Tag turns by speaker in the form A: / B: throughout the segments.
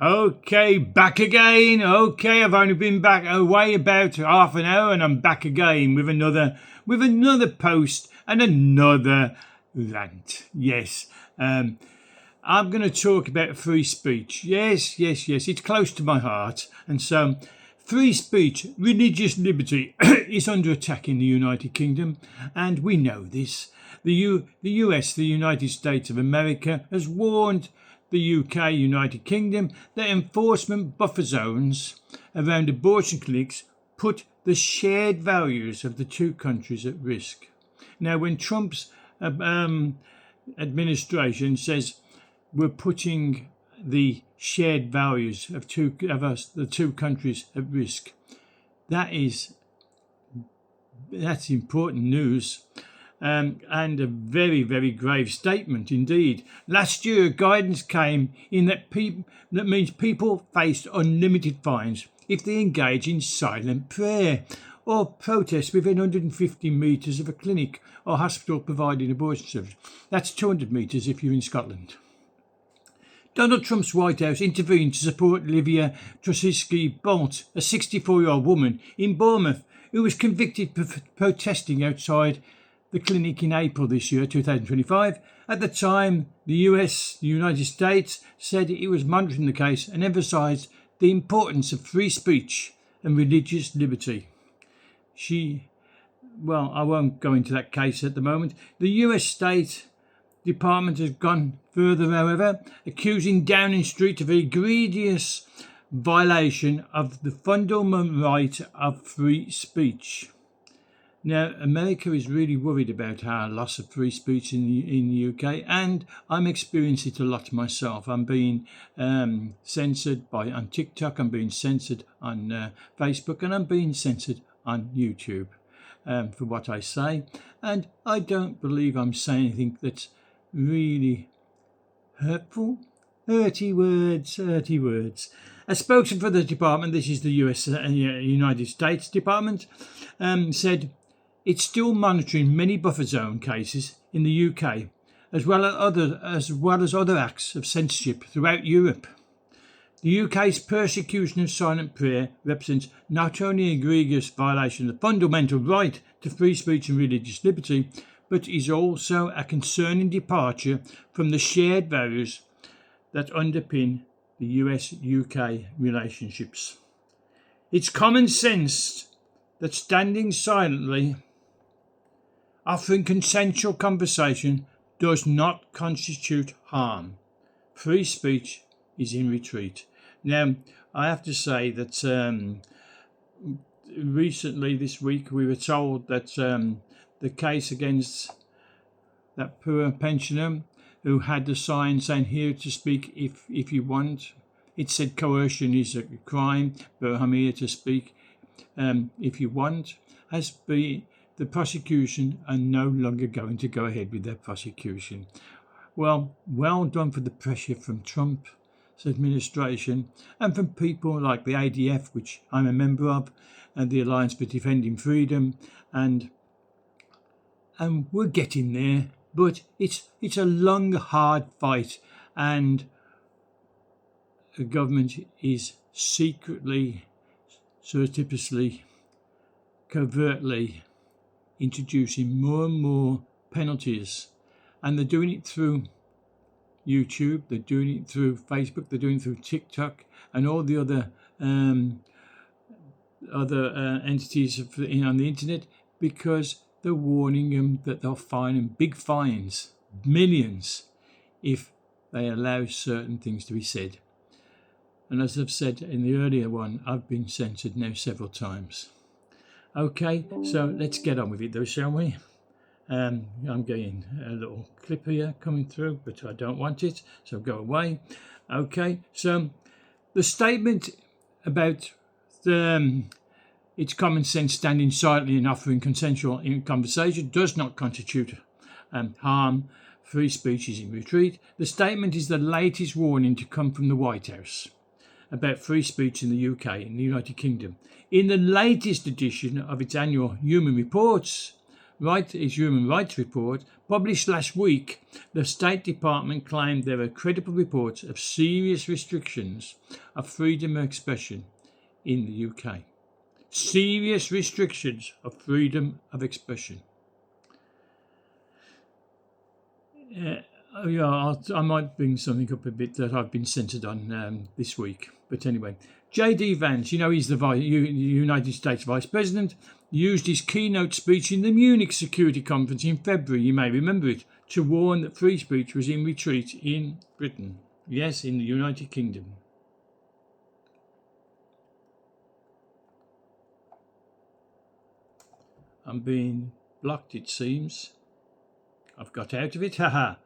A: Okay, back again. Okay, I've only been back away about half an hour, and I'm back again with another post and another rant. Yes, I'm going to talk about free speech. Yes. It's close to my heart, and so free speech, religious liberty, is under attack in the United Kingdom, and we know this. The US, the United States of America, has warned the UK, United Kingdom, that enforcement buffer zones around abortion clinics put the shared values of the two countries at risk. Now, when Trump's administration says we're putting the shared values of the two countries at risk, that's important news. And a very, very grave statement indeed. Last year, guidance came in that means people faced unlimited fines if they engage in silent prayer or protest within 150 metres of a clinic or hospital providing abortion service. That's 200 metres if you're in Scotland. Donald Trump's White House intervened to support Livia Trusisky-Bolt, a 64-year-old woman in Bournemouth who was convicted for protesting outside the clinic in April this year, 2025. At the time, the United States, said it was monitoring the case and emphasised the importance of free speech and religious liberty. I won't go into that case at the moment. The US State Department has gone further, however, accusing Downing Street of an egregious violation of the fundamental right of free speech. Now, America is really worried about our loss of free speech in the UK, and I'm experiencing it a lot myself. I'm being censored on TikTok, I'm being censored on Facebook, and I'm being censored on YouTube for what I say. And I don't believe I'm saying anything that's really hurtful. Hurty words. A spokesman for the department, this is the United States Department, said it's still monitoring many buffer zone cases in the UK, as well as other acts of censorship throughout Europe. The UK's persecution of silent prayer represents not only an egregious violation of the fundamental right to free speech and religious liberty, but is also a concerning departure from the shared values that underpin the US-UK relationships. It's common sense that standing silently, offering consensual conversation, does not constitute harm. Free speech is in retreat. Now, I have to say that recently this week we were told that the case against that poor pensioner who had the sign saying "here to speak if you want." It said coercion is a crime, but I'm here to speak if you want. The prosecution are no longer going to go ahead with their prosecution. Well done for the pressure from Trump's administration and from people like the ADF, which I'm a member of, and the Alliance for Defending Freedom, and we're getting there. But it's a long, hard fight, and the government is secretly, surreptitiously, covertly introducing more and more penalties, and they're doing it through YouTube, they're doing it through Facebook, they're doing it through TikTok, and all the other entities on the internet, because they're warning them that they'll fine them big fines, millions, if they allow certain things to be said. And as I've said in the earlier one, I've been censored now several times. Okay, so let's get on with it though, shall we? I'm getting a little clip here coming through, but I don't want it, so go away. Okay, so the statement about it's common sense standing silently and offering consensual conversation does not constitute harm. Free speech is in retreat. The statement is the latest warning to come from the White House about free speech in the UK, in the United Kingdom. In the latest edition of its annual Human Reports Human Rights Report published last week, the State Department claimed there were credible reports of serious restrictions of freedom of expression in the UK. Serious restrictions of freedom of expression. I might bring something up a bit that I've been censored on this week. But anyway, J.D. Vance, he's the United States Vice President, used his keynote speech in the Munich Security Conference in February, you may remember it, to warn that free speech was in retreat in Britain. Yes, in the United Kingdom. I'm being blocked, it seems. I've got out of it, haha.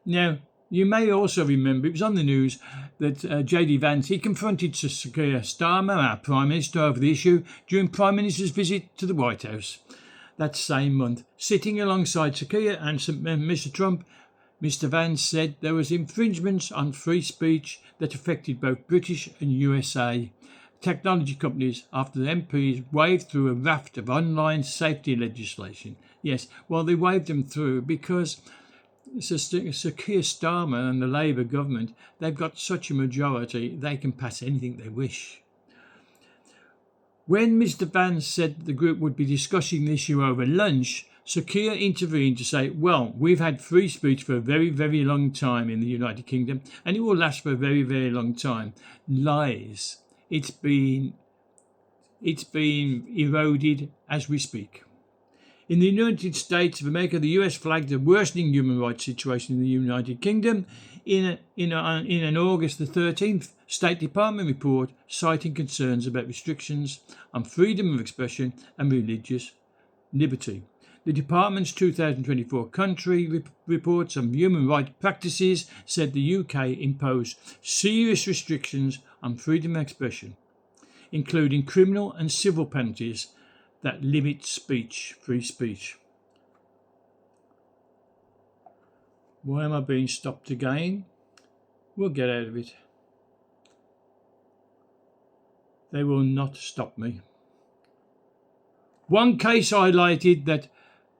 A: Now, you may also remember, it was on the news, that J.D. Vance, he confronted Sir Keir Starmer, our Prime Minister, over the issue during Prime Minister's visit to the White House that same month. Sitting alongside Sir Keir and Mr. Trump, Mr. Vance said there was infringements on free speech that affected both British and USA technology companies after the MPs waved through a raft of online safety legislation. Yes, well, they waved them through because Sir Keir Starmer and the Labour government, they've got such a majority, they can pass anything they wish. When Mr. Vance said the group would be discussing the issue over lunch, Sir Keir intervened to say, well, we've had free speech for a very, very long time in the United Kingdom, and it will last for a very, very long time. Lies. It's been eroded as we speak. In the United States of America, the US flagged a worsening human rights situation in the United Kingdom in an August the 13th State Department report citing concerns about restrictions on freedom of expression and religious liberty. The department's 2024 country reports on human rights practices said the UK imposed serious restrictions on freedom of expression, including criminal and civil penalties that limit free speech. Why am I being stopped again? We'll get out of it. They will not stop me. One case highlighted that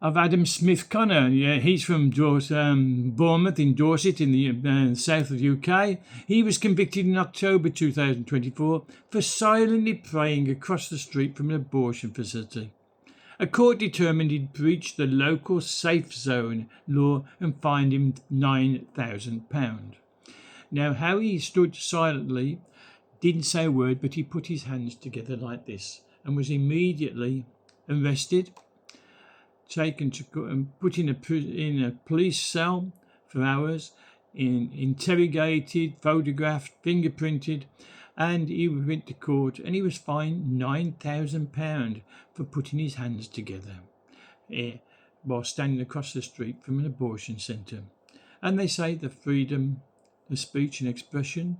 A: of Adam Smith-Connor. Yeah, he's from Bournemouth in Dorset in the south of the UK. He was convicted in October 2024 for silently praying across the street from an abortion facility. A court determined he'd breached the local safe zone law and fined him £9,000. Now, how he stood silently, didn't say a word, but he put his hands together like this and was immediately arrested, taken to and put in a police cell for hours, interrogated, photographed, fingerprinted, and he went to court and he was fined £9,000 for putting his hands together while standing across the street from an abortion centre. And they say the freedom of speech and expression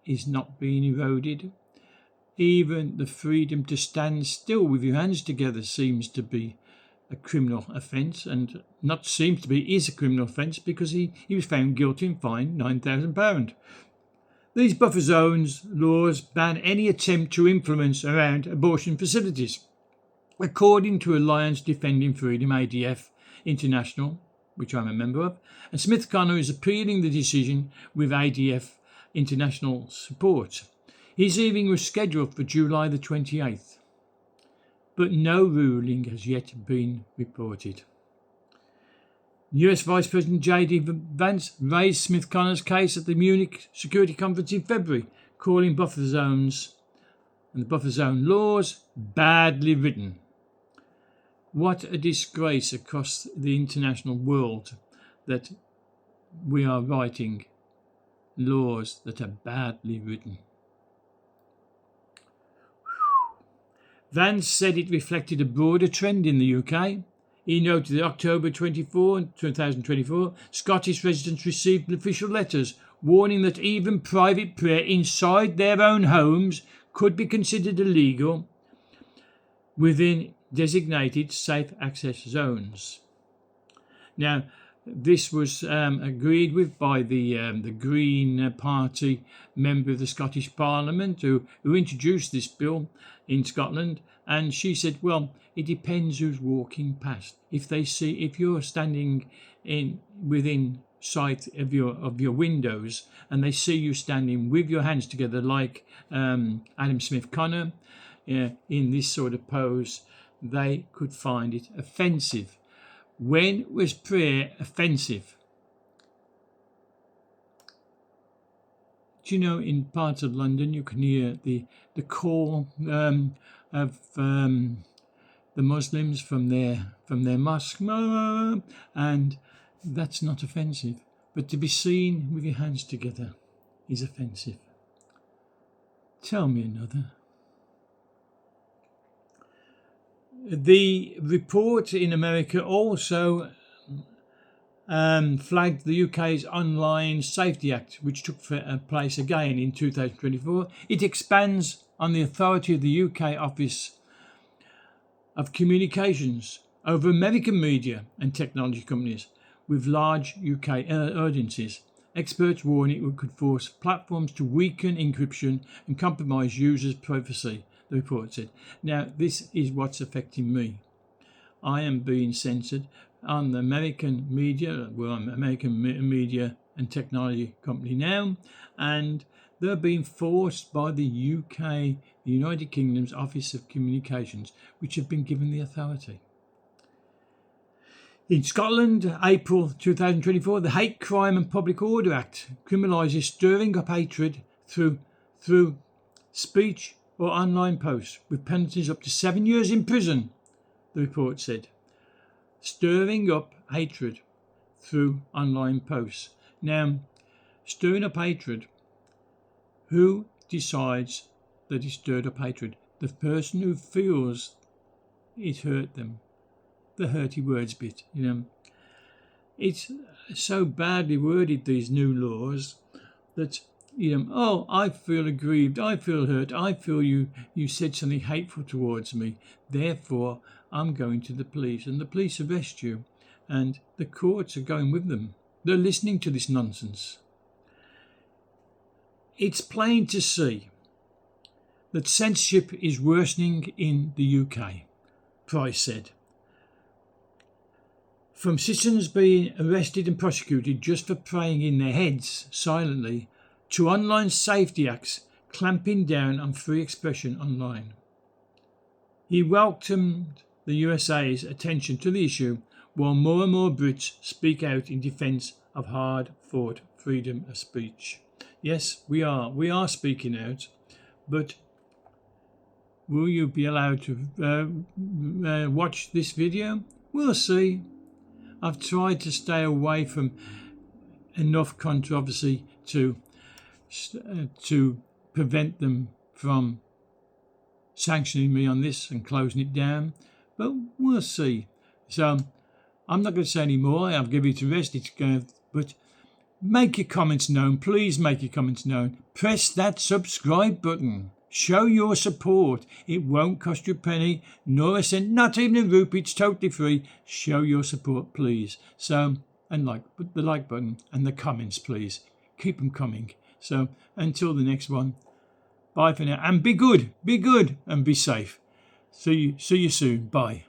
A: is not being eroded. Even the freedom to stand still with your hands together seems to be a criminal offence, and not seems to be, is a criminal offence because he was found guilty and fined £9,000. These buffer zones laws ban any attempt to influence around abortion facilities. According to Alliance Defending Freedom, ADF International, which I'm a member of, and Smith-Connor is appealing the decision with ADF International support. His hearing was scheduled for July the 28th, but no ruling has yet been reported. US Vice President J.D. Vance raised Smith-Connor's case at the Munich Security Conference in February, calling buffer zones and the buffer zone laws badly written. What a disgrace across the international world that we are writing laws that are badly written. Vance said it reflected a broader trend in the UK. He noted that October 24, 2024, Scottish residents received official letters warning that even private prayer inside their own homes could be considered illegal within designated safe access zones. Now, this was agreed with by the Green Party member of the Scottish Parliament who introduced this bill in Scotland And she said, well, it depends who's walking past. If you're standing within sight of your windows, and they see you standing with your hands together like Adam Smith Connor, in this sort of pose, they could find it offensive. When was prayer offensive? Do you know, in parts of London you can hear the call of the Muslims from their mosque, and that's not offensive. But to be seen with your hands together is offensive. Tell me another. The report in America also flagged the UK's Online Safety Act, which took place again in 2024. It expands on the authority of the UK Office of Communications over American media and technology companies with large UK audiences. Experts warn it could force platforms to weaken encryption and compromise users' privacy, the report said. Now, this is what's affecting me. I am being censored on the American media. Well, I'm an American media and technology company now, and they're being forced by the UK, the United Kingdom's Office of Communications, which have been given the authority. In Scotland, April 2024, the Hate Crime and Public Order Act criminalises stirring up hatred through speech or online posts, with penalties up to 7 years in prison, the report said. Stirring up hatred through online posts. Now, stirring up hatred, who decides that he stirred up hatred? The person who feels it hurt them. The hurty words bit, It's so badly worded, these new laws, that, oh, I feel aggrieved, I feel hurt, I feel you said something hateful towards me, therefore I'm going to the police, and the police arrest you, and the courts are going with them. They're listening to this nonsense. It's plain to see that censorship is worsening in the UK, Price said. From citizens being arrested and prosecuted just for praying in their heads silently, to online safety acts clamping down on free expression online. He welcomed the USA's attention to the issue, while more and more Brits speak out in defence of hard-fought freedom of speech. Yes, we are speaking out, but will you be allowed to watch this video? We'll see. I've tried to stay away from enough controversy to prevent them from sanctioning me on this and closing it down, but we'll see. So I'm not going to say any more. I'll give it a rest. But make your comments known. Please make your comments known. Press that subscribe button. Show your support. It won't cost you a penny, nor a cent, not even a rupee. It's totally free. Show your support, please. So, and put the like button and the comments, please. Keep them coming. So, until the next one, bye for now. And be good, and be safe. See you soon. Bye.